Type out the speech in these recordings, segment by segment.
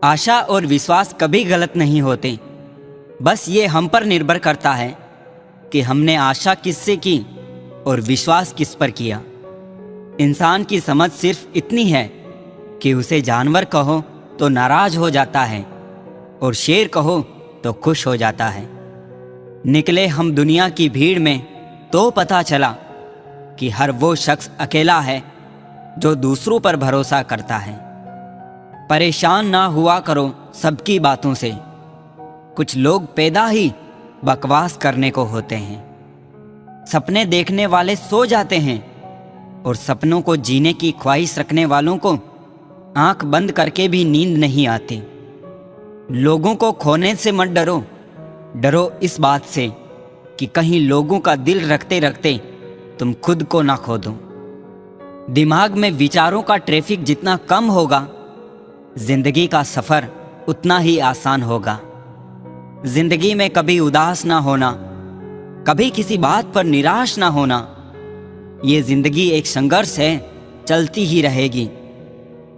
आशा और विश्वास कभी गलत नहीं होते, बस ये हम पर निर्भर करता है कि हमने आशा किससे की और विश्वास किस पर किया। इंसान की समझ सिर्फ इतनी है कि उसे जानवर कहो तो नाराज हो जाता है और शेर कहो तो खुश हो जाता है। निकले हम दुनिया की भीड़ में तो पता चला कि हर वो शख्स अकेला है जो दूसरों पर भरोसा करता है। परेशान ना हुआ करो सबकी बातों से, कुछ लोग पैदा ही बकवास करने को होते हैं। सपने देखने वाले सो जाते हैं और सपनों को जीने की ख्वाहिश रखने वालों को आंख बंद करके भी नींद नहीं आती। लोगों को खोने से मत डरो, डरो इस बात से कि कहीं लोगों का दिल रखते रखते तुम खुद को ना खो दो। दिमाग में विचारों का ट्रैफिक जितना कम होगा, जिंदगी का सफर उतना ही आसान होगा। जिंदगी में कभी उदास ना होना, कभी किसी बात पर निराश ना होना। ये जिंदगी एक संघर्ष है, चलती ही रहेगी।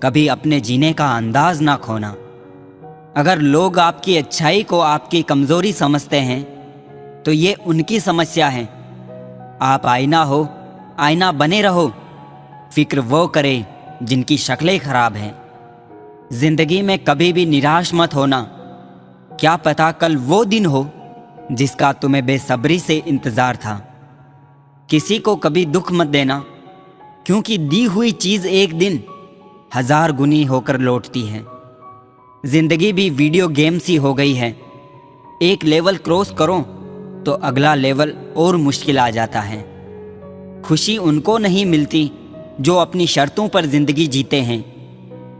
कभी अपने जीने का अंदाज ना खोना। अगर लोग आपकी अच्छाई को आपकी कमजोरी समझते हैं तो ये उनकी समस्या है। आप आईना हो, आईना बने रहो। फिक्र वो करे जिनकी शक्लें खराब हैं। जिंदगी में कभी भी निराश मत होना। क्या पता कल वो दिन हो जिसका तुम्हें बेसब्री से इंतजार था। किसी को कभी दुख मत देना, क्योंकि दी हुई चीज एक दिन 1000 गुनी होकर लौटती है। जिंदगी भी वीडियो गेम सी हो गई है। एक लेवल क्रॉस करो तो अगला लेवल और मुश्किल आ जाता है। खुशी उनको नहीं मिलती जो अपनी शर्तों पर जिंदगी जीते हैं,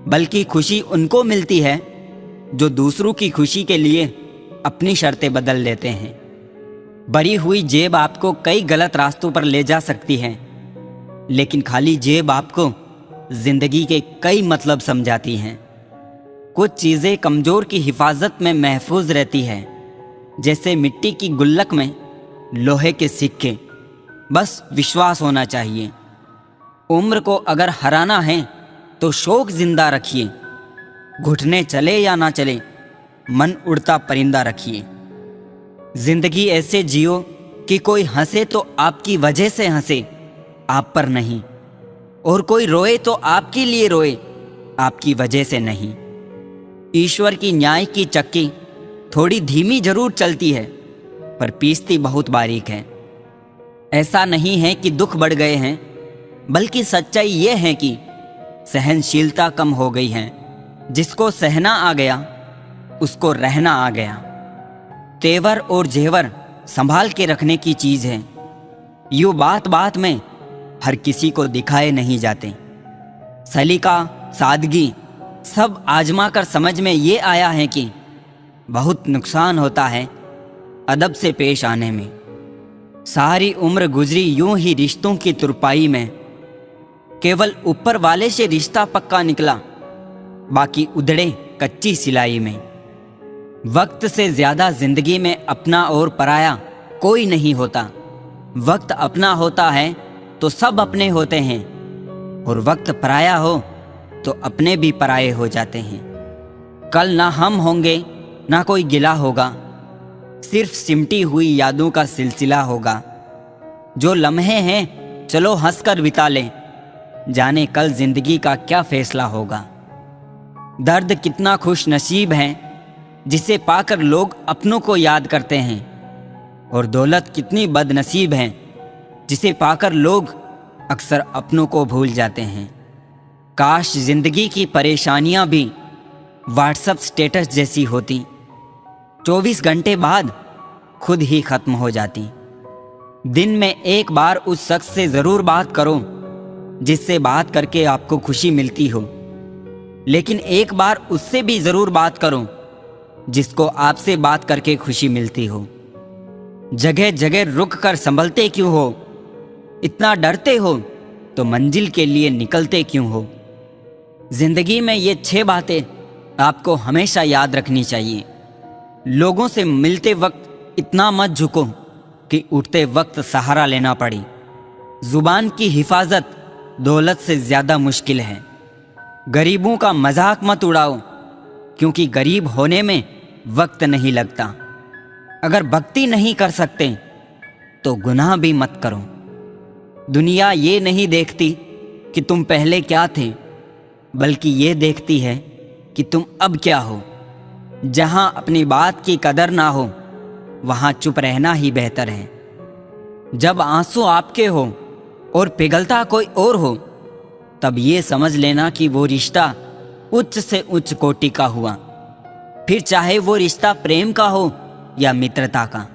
बल्कि खुशी उनको मिलती है जो दूसरों की खुशी के लिए अपनी शर्तें बदल लेते हैं। भरी हुई जेब आपको कई गलत रास्तों पर ले जा सकती है, लेकिन खाली जेब आपको जिंदगी के कई मतलब समझाती हैं। कुछ चीज़ें कमज़ोर की हिफाजत में महफूज रहती है, जैसे मिट्टी की गुल्लक में लोहे के सिक्के। बस विश्वास होना चाहिए। उम्र को अगर हराना है तो शौक जिंदा रखिए। घुटने चले या ना चले, मन उड़ता परिंदा रखिए। जिंदगी ऐसे जियो कि कोई हंसे तो आपकी वजह से हंसे, आप पर नहीं, और कोई रोए तो आपके लिए रोए, आपकी वजह से नहीं। ईश्वर की न्याय की चक्की थोड़ी धीमी जरूर चलती है, पर पीसती बहुत बारीक है। ऐसा नहीं है कि दुख बढ़ गए हैं, बल्कि सच्चाई ये है कि सहनशीलता कम हो गई है। जिसको सहना आ गया उसको रहना आ गया। तेवर और जेवर संभाल के रखने की चीज है। यूं बात बात में हर किसी को दिखाए नहीं जाते। सलीका, सादगी सब आजमा कर समझ में ये आया है कि बहुत नुकसान होता है अदब से पेश आने में। सारी उम्र गुजरी यूं ही रिश्तों की तुरपाई में। केवल ऊपर वाले से रिश्ता पक्का निकला, बाकी उधड़े कच्ची सिलाई में। वक्त से ज्यादा जिंदगी में अपना और पराया कोई नहीं होता। वक्त अपना होता है तो सब अपने होते हैं, और वक्त पराया हो तो अपने भी पराये हो जाते हैं। कल ना हम होंगे ना कोई गिला होगा, सिर्फ सिमटी हुई यादों का सिलसिला होगा। जो लम्हे हैं चलो हंसकर बिता लें, जाने कल जिंदगी का क्या फैसला होगा। दर्द कितना खुश नसीब है जिसे पाकर लोग अपनों को याद करते हैं, और दौलत कितनी बदनसीब है जिसे पाकर लोग अक्सर अपनों को भूल जाते हैं। काश जिंदगी की परेशानियां भी व्हाट्सएप स्टेटस जैसी होती, 24 घंटे बाद खुद ही खत्म हो जाती। दिन में एक बार उस शख्स से ज़रूर बात करो जिससे बात करके आपको खुशी मिलती हो, लेकिन एक बार उससे भी ज़रूर बात करो जिसको आपसे बात करके खुशी मिलती हो। जगह जगह रुक कर संभलते क्यों हो? इतना डरते हो तो मंजिल के लिए निकलते क्यों हो? जिंदगी में ये 6 बातें आपको हमेशा याद रखनी चाहिए। लोगों से मिलते वक्त इतना मत झुको कि उठते वक्त सहारा लेना पड़े। जुबान की हिफाजत दौलत से ज्यादा मुश्किल है। गरीबों का मजाक मत उड़ाओ, क्योंकि गरीब होने में वक्त नहीं लगता। अगर भक्ति नहीं कर सकते तो गुनाह भी मत करो। दुनिया ये नहीं देखती कि तुम पहले क्या थे, बल्कि ये देखती है कि तुम अब क्या हो। जहां अपनी बात की कदर ना हो वहां चुप रहना ही बेहतर है। जब आंसू आपके हो और पिघलता कोई और हो, तब ये समझ लेना कि वो रिश्ता उच्च से उच्च कोटि का हुआ, फिर चाहे वो रिश्ता प्रेम का हो या मित्रता का।